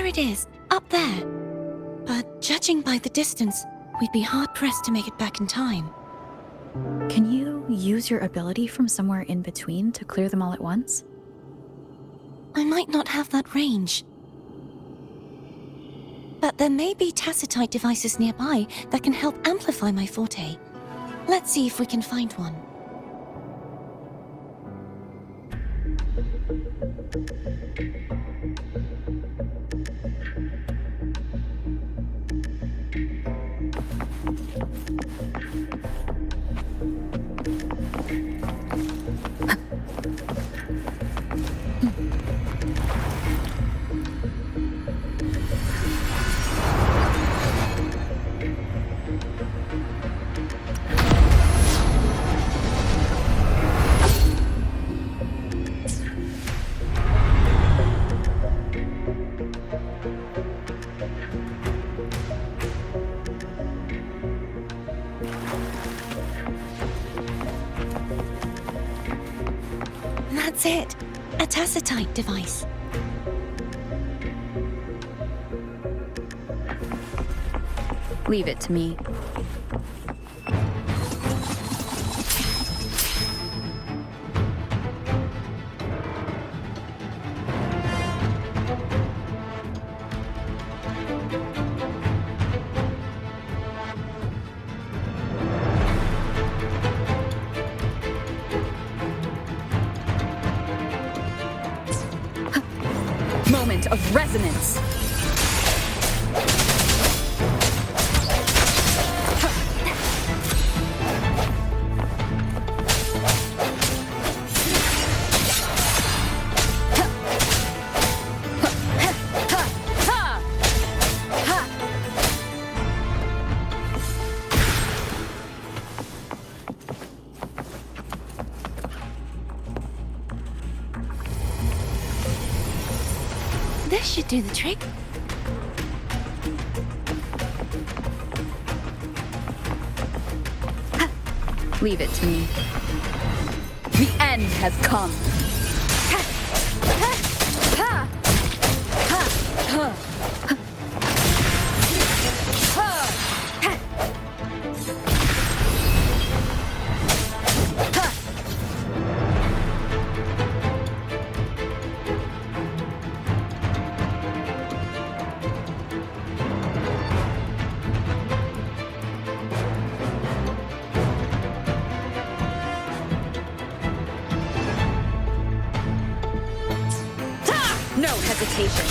There it is, up there. But judging by the distance, we'd be hard-pressed to make it back in time. Can you use your ability from somewhere in between to clear them all at once? I might not have that range. But there may be tacitite devices nearby that can help amplify my forte. Let's see if we can find one. That's it. A tacitite device. Leave it to me. Moment of resonance. This should do the trick. Leave it to me. The end has come. No hesitation.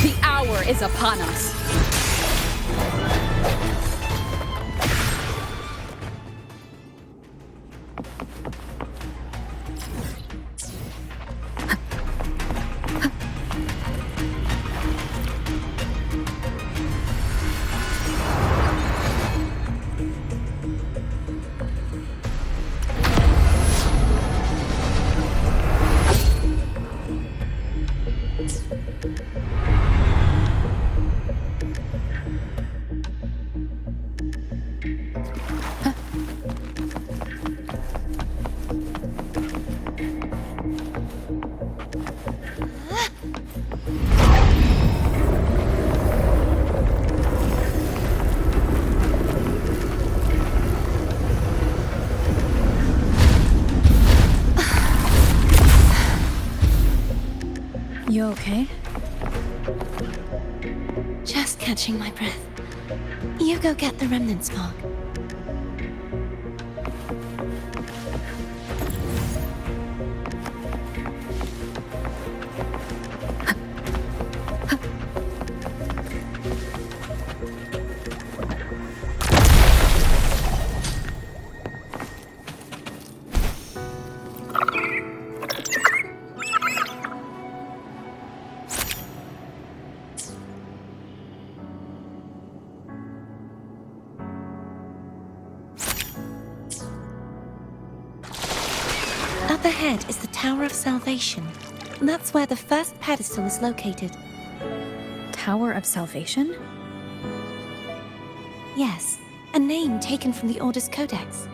The hour is upon us. You okay? Just catching my breath. You go get the remnant spark. Up ahead is the Tower of Salvation. That's where the first pedestal is located. Tower of Salvation? Yes, a name taken from the Order's Codex.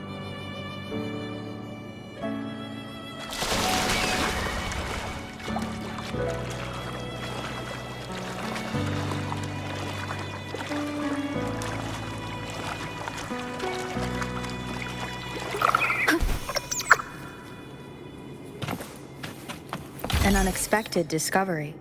An unexpected discovery.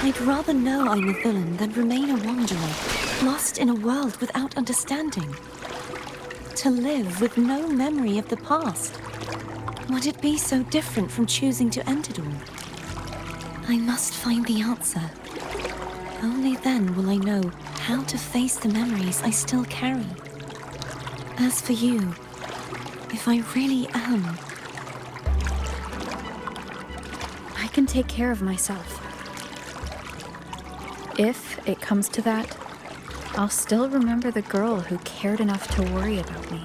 I'd rather know I'm a villain than remain a wanderer, lost in a world without understanding. To live with no memory of the past. Would it be so different from choosing to end it all? I must find the answer. Only then will I know how to face the memories I still carry. As for you, if I really am... I can take care of myself. If it comes to that, I'll still remember the girl who cared enough to worry about me.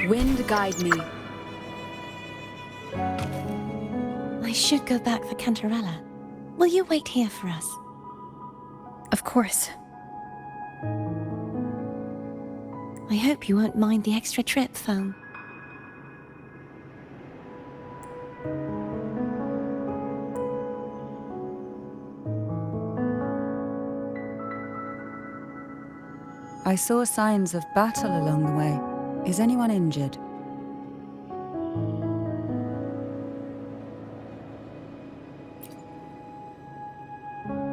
Wind guide me. I should go back for Cantarella. Will you wait here for us? Of course. I hope you won't mind the extra trip, Foam. I saw signs of battle along the way. Is anyone injured?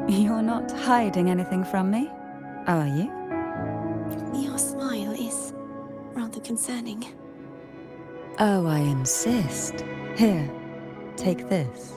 You're not hiding anything from me, are you? Your smile is rather concerning. Oh, I insist. Here, take this.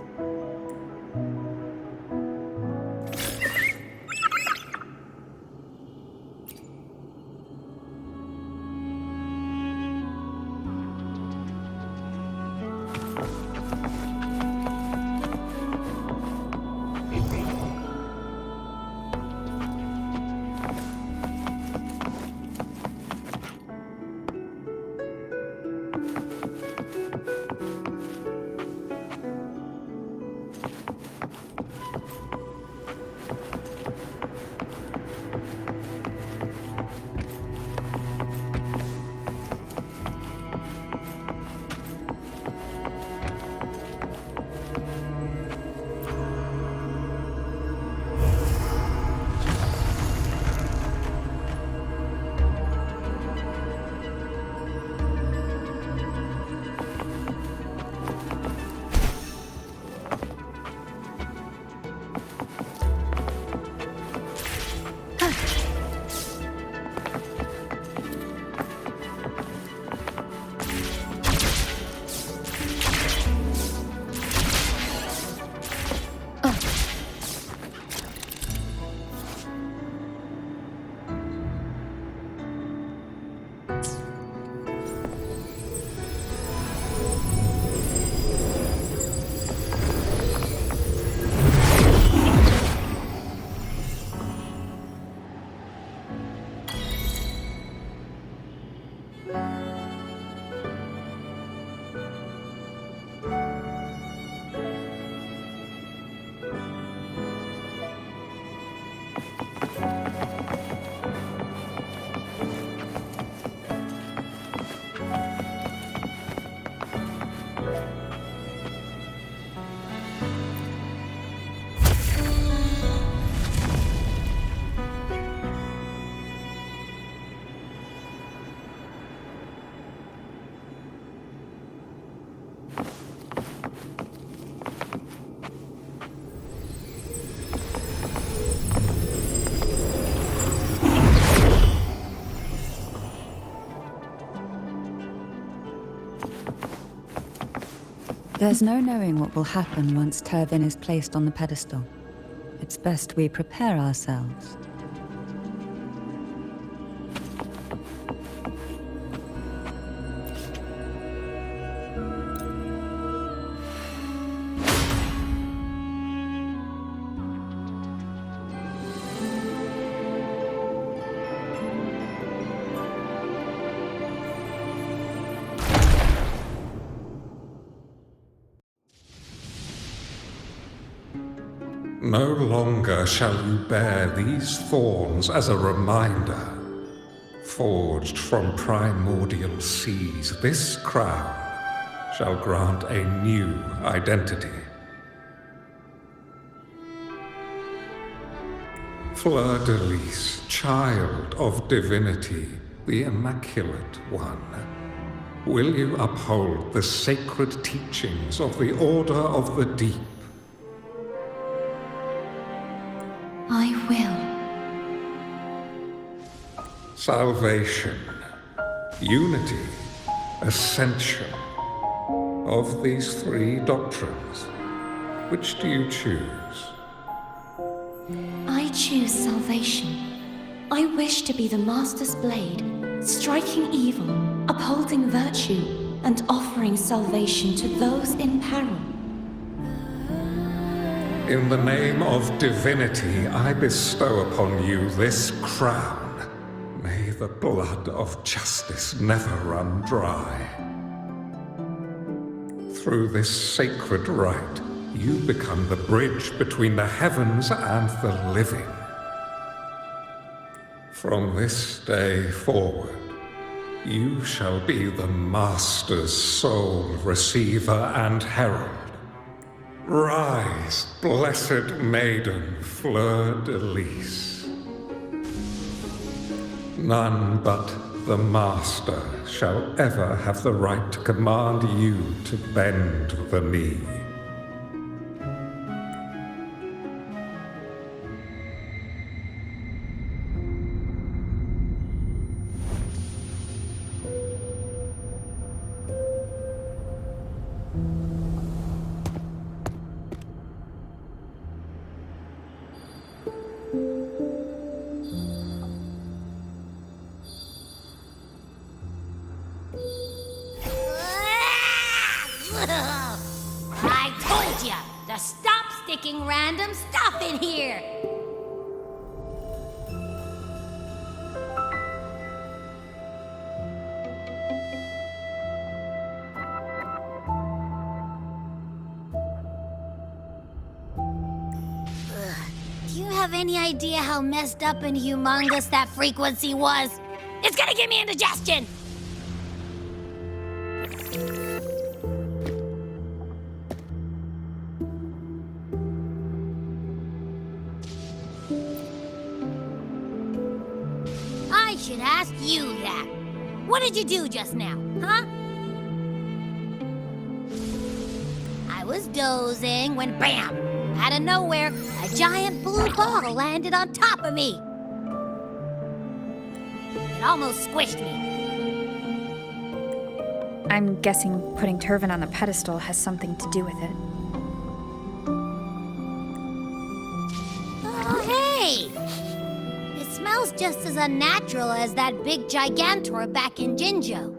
There's no knowing what will happen once Tervin is placed on the pedestal. It's best we prepare ourselves. No longer shall you bear these thorns as a reminder. Forged from primordial seas, this crown shall grant a new identity. Fleur-de-Lis, child of divinity, the Immaculate One, will you uphold the sacred teachings of the Order of the Deep? I will. Salvation, unity, ascension. Of these three doctrines, which do you choose? I choose salvation. I wish to be the Master's blade, striking evil, upholding virtue, and offering salvation to those in peril. In the name of divinity, I bestow upon you this crown. May the blood of justice never run dry. Through this sacred rite, you become the bridge between the heavens and the living. From this day forward, you shall be the Master's sole receiver and herald. Rise, blessed maiden Fleur-de-Lis. None but the Master shall ever have the right to command you to bend the knee. I told ya to stop sticking random stuff in here! Do you have any idea how messed up and humongous that frequency was? It's gonna give me indigestion! I should ask you that. What did you do just now, huh? I was dozing when bam! Out of nowhere, a giant blue ball landed on top of me. It almost squished me. I'm guessing putting Tervin on the pedestal has something to do with it. Oh, hey! It smells just as unnatural as that big gigantor back in Jinzhou.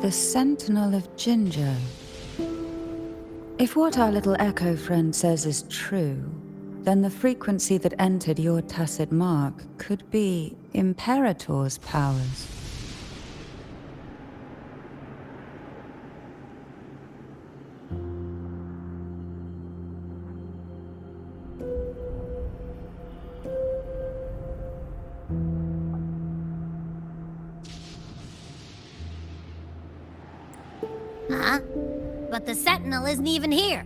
The Sentinel of Jinzhou. If what our little echo friend says is true, then the frequency that entered your tacit mark could be Imperator's powers. but the Sentinel isn't even here.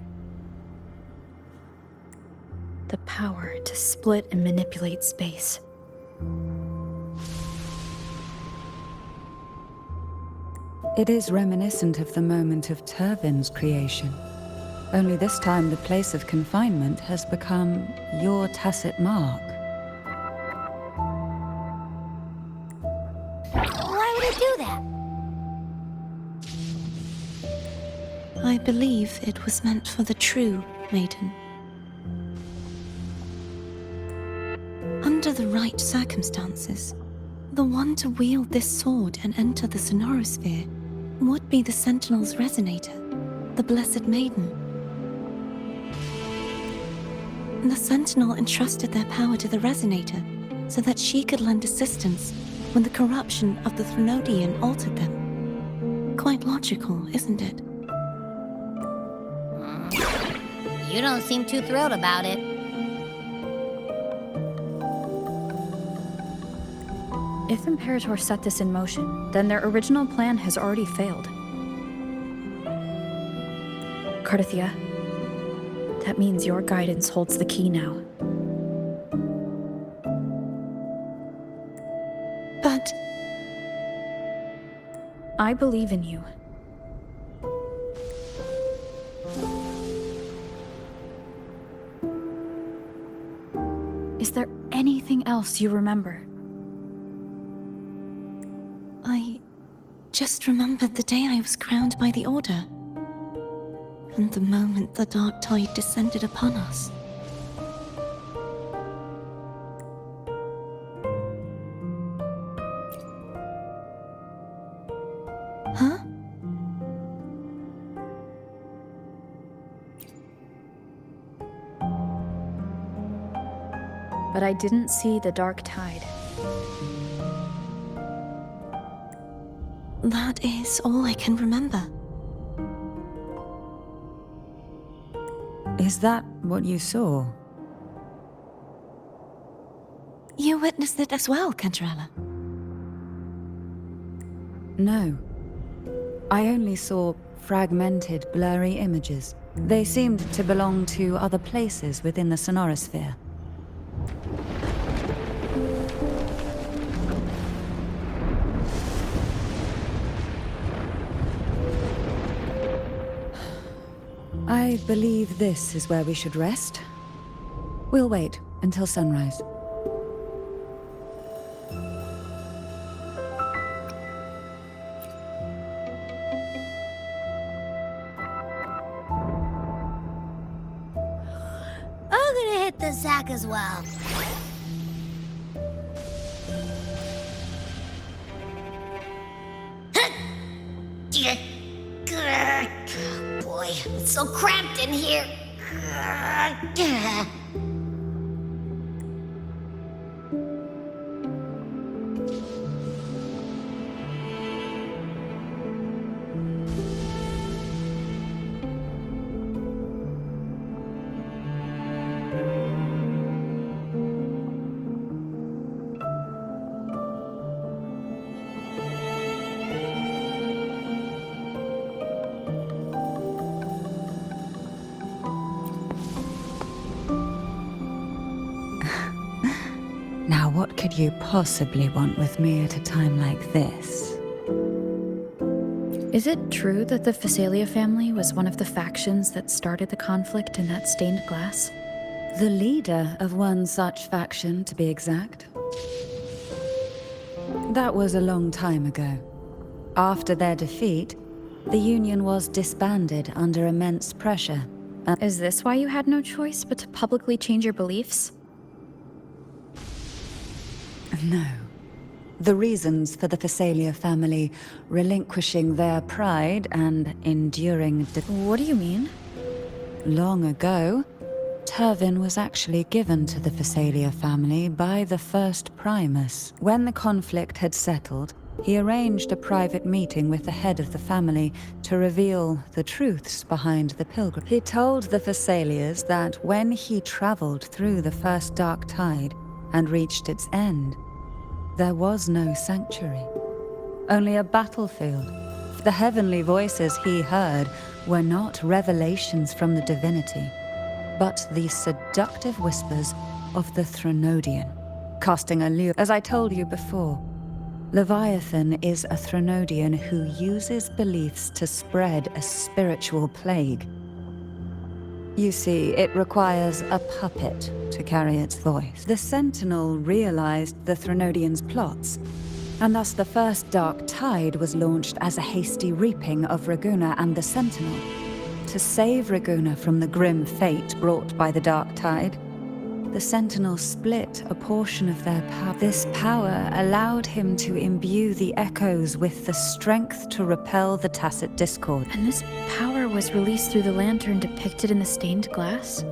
The power to split and manipulate space. It is reminiscent of the moment of Turvin's creation. Only this time the place of confinement has become your tacit mark. Why would it do that? I believe it was meant for the true maiden. Under the right circumstances, the one to wield this sword and enter the sonorosphere would be the Sentinel's resonator, the Blessed Maiden. The Sentinel entrusted their power to the resonator so that she could lend assistance when the corruption of the Threnodian altered them. Quite logical, isn't it? You don't seem too thrilled about it. If Imperator set this in motion, then their original plan has already failed. Cardathia, that means your guidance holds the key now. But I believe in you. Is there anything else you remember? I just remembered the day I was crowned by the Order, and the moment the dark tide descended upon us. Huh? But I didn't see the dark tide. That is all I can remember. Is that what you saw? You witnessed it as well, Cantarella. No. I only saw fragmented, blurry images. They seemed to belong to other places within the sonorosphere. I believe this is where we should rest. We'll wait until sunrise. I'm gonna hit the sack as well. Boy, it's so cramped in here. Now, what could you possibly want with me at a time like this? Is it true that the Phasalia family was one of the factions that started the conflict in that stained glass? The leader of one such faction, to be exact. That was a long time ago. After their defeat, the Union was disbanded under immense pressure. Is this why you had no choice but to publicly change your beliefs? No. The reasons for the Phasalia family relinquishing their pride and enduring What do you mean? long ago, Turvin was actually given to the Phasalia family by the first Primus. When the conflict had settled, he arranged a private meeting with the head of the family to reveal the truths behind the pilgrim. He told the Phasalias that when he traveled through the first dark tide and reached its end, there was no sanctuary, only a battlefield. The heavenly voices he heard were not revelations from the divinity, but the seductive whispers of the Threnodian, casting a lure. As I told you before, Leviathan is a Threnodian who uses beliefs to spread a spiritual plague. You see, it requires a puppet to carry its voice. The Sentinel realized the Threnodian's plots, and thus the first Dark Tide was launched as a hasty reaping of Raguna and the Sentinel. To save Raguna from the grim fate brought by the Dark Tide, the Sentinel split a portion of their power. This power allowed him to imbue the echoes with the strength to repel the tacit discord. And this power was released through the lantern depicted in the stained glass?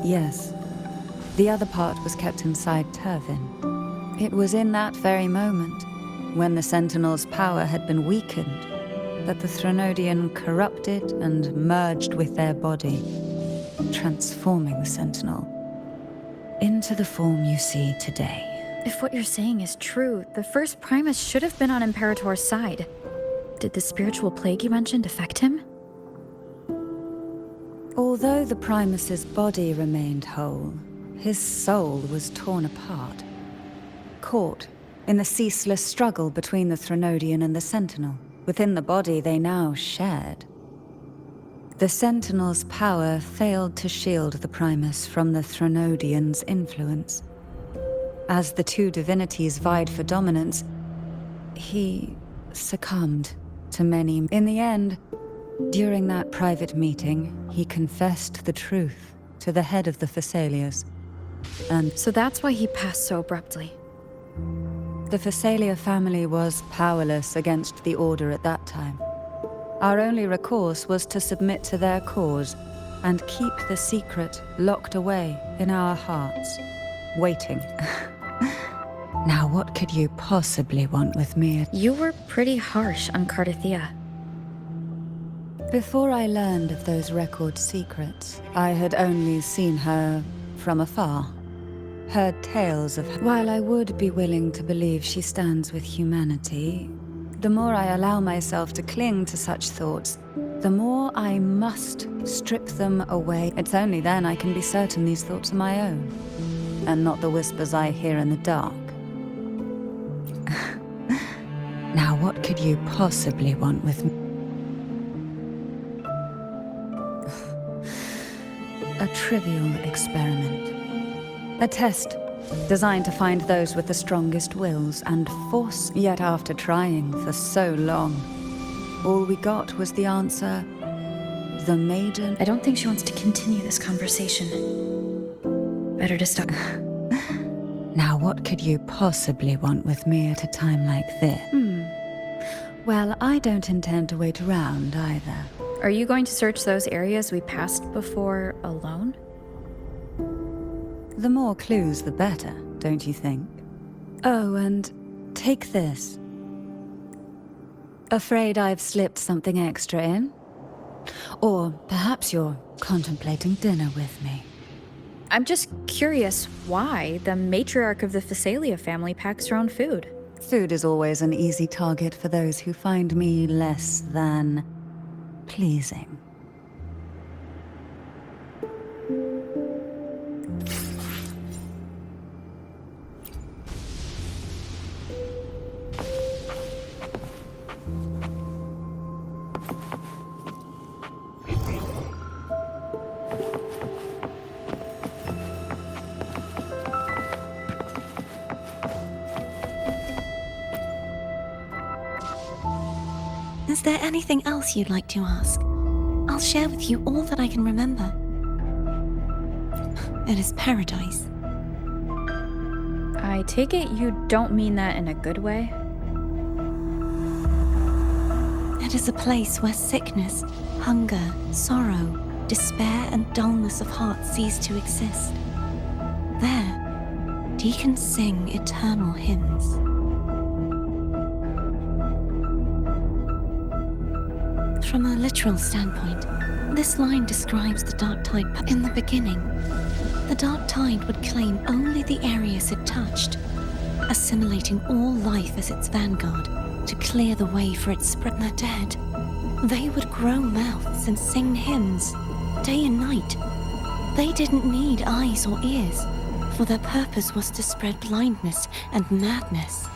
Yes. The other part was kept inside Turvin. It was in that very moment, when the Sentinel's power had been weakened, that the Threnodian corrupted and merged with their body, transforming the Sentinel into the form you see today. If what you're saying is true, the first Primus should have been on Imperator's side. Did the spiritual plague you mentioned affect him? Although the Primus's body remained whole, his soul was torn apart, caught in the ceaseless struggle between the Threnodian and the Sentinel. Within the body they now shared. The Sentinel's power failed to shield the Primus from the Threnodian's influence. As the two divinities vied for dominance, he succumbed to many. In the end, during that private meeting, he confessed the truth to the head of the Phassalias. And So that's why he passed so abruptly. the Phasalia family was powerless against the Order at that time. Our only recourse was to submit to their cause and keep the secret locked away in our hearts, waiting. Now what could you possibly want with me? You were pretty harsh on Cardathia. Before I learned of those record secrets, I had only seen her from afar. Heard tales of her. While I would be willing to believe she stands with humanity, the more I allow myself to cling to such thoughts, the more I must strip them away. It's only then I can be certain these thoughts are my own, and not the whispers I hear in the dark. Now what could you possibly want with me? A trivial experiment. A test designed to find those with the strongest wills and force. Yet after trying for so long, all we got was the answer, the maiden. I don't think she wants to continue this conversation. Better to stop. Now what could you possibly want with me at a time like this? Well, I don't intend to wait around either. Are you going to search those areas we passed before alone? The more clues, the better, don't you think? Oh, and take this. Afraid I've slipped something extra in? Or perhaps you're contemplating dinner with me. I'm just curious why the matriarch of the Phasalia family packs her own food. Food is always an easy target for those who find me less than pleasing. Is there anything else you'd like to ask? I'll share with you all that I can remember. It is paradise. I take it you don't mean that in a good way? It is a place where sickness, hunger, sorrow, despair, and dullness of heart cease to exist. There, deacons sing eternal hymns. From a literal standpoint, this line describes the Dark Tide. In the beginning, the Dark Tide would claim only the areas it touched, assimilating all life as its vanguard to clear the way for its spread. The dead They would grow mouths and sing hymns, day and night. They didn't need eyes or ears, for their purpose was to spread blindness and madness.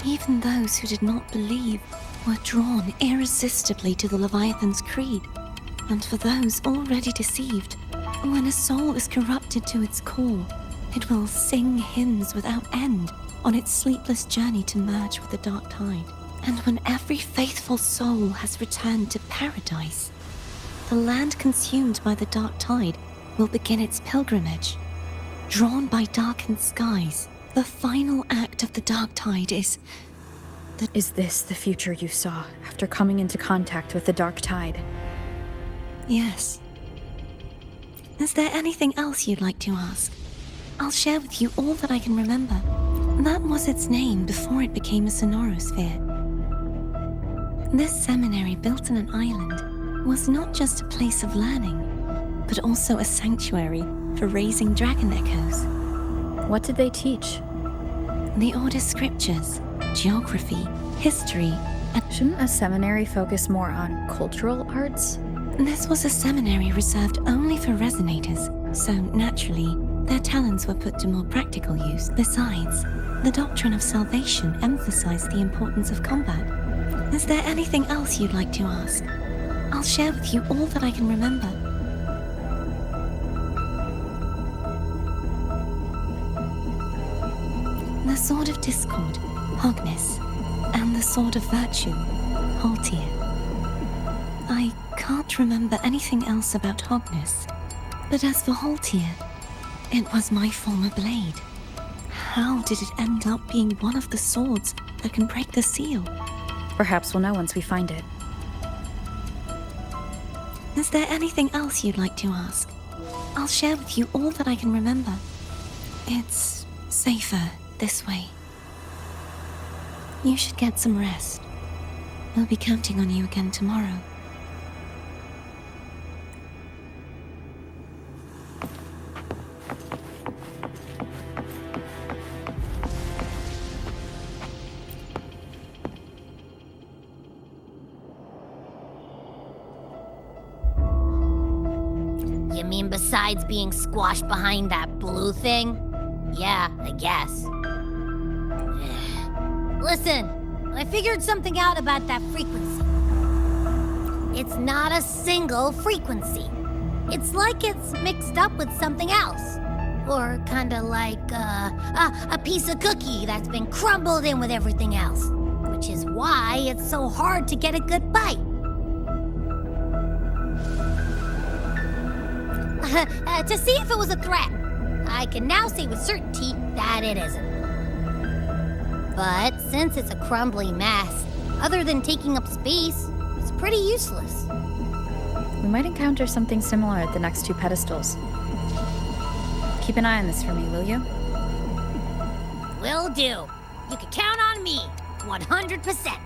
Even those who did not believe were drawn irresistibly to the Leviathan's creed. And for those already deceived, when a soul is corrupted to its core, it will sing hymns without end on its sleepless journey to merge with the dark tide. And when every faithful soul has returned to paradise, the land consumed by the dark tide will begin its pilgrimage. Drawn by darkened skies, the final act of the dark tide is... Is this the future you saw after coming into contact with the dark tide? Yes. Is there anything else you'd like to ask? I'll share with you all that I can remember. That was its name before it became a sonorosphere. This seminary, built on an island, was not just a place of learning, but also a sanctuary for raising dragon echoes. What did they teach? The Order's scriptures, geography, history, and... Shouldn't a seminary focus more on cultural arts? This was a seminary reserved only for resonators, so naturally, their talents were put to more practical use. Besides, the doctrine of salvation emphasized the importance of combat. Is there anything else you'd like to ask? I'll share with you all that I can remember. The Sword of Discord, Hogness, and the Sword of Virtue, Haltir. I can't remember anything else about Hogness, but as for Haltir, it was my former blade. How did it end up being one of the swords that can break the seal? Perhaps we'll know once we find it. Is there anything else you'd like to ask? I'll share with you all that I can remember. It's safer this way. You should get some rest. We'll be counting on you again tomorrow. You mean besides being squashed behind that blue thing? Yeah, I guess. Listen, I figured something out about that frequency. It's not a single frequency. It's like it's mixed up with something else. Or kinda like a piece of cookie that's been crumbled in with everything else. Which is why it's so hard to get a good bite. To see if it was a threat. I can now say with certainty that it isn't. But since it's a crumbly mess, other than taking up space, it's pretty useless. We might encounter something similar at the next two pedestals. Keep an eye on this for me, will you? Will do. You can count on me, 100%.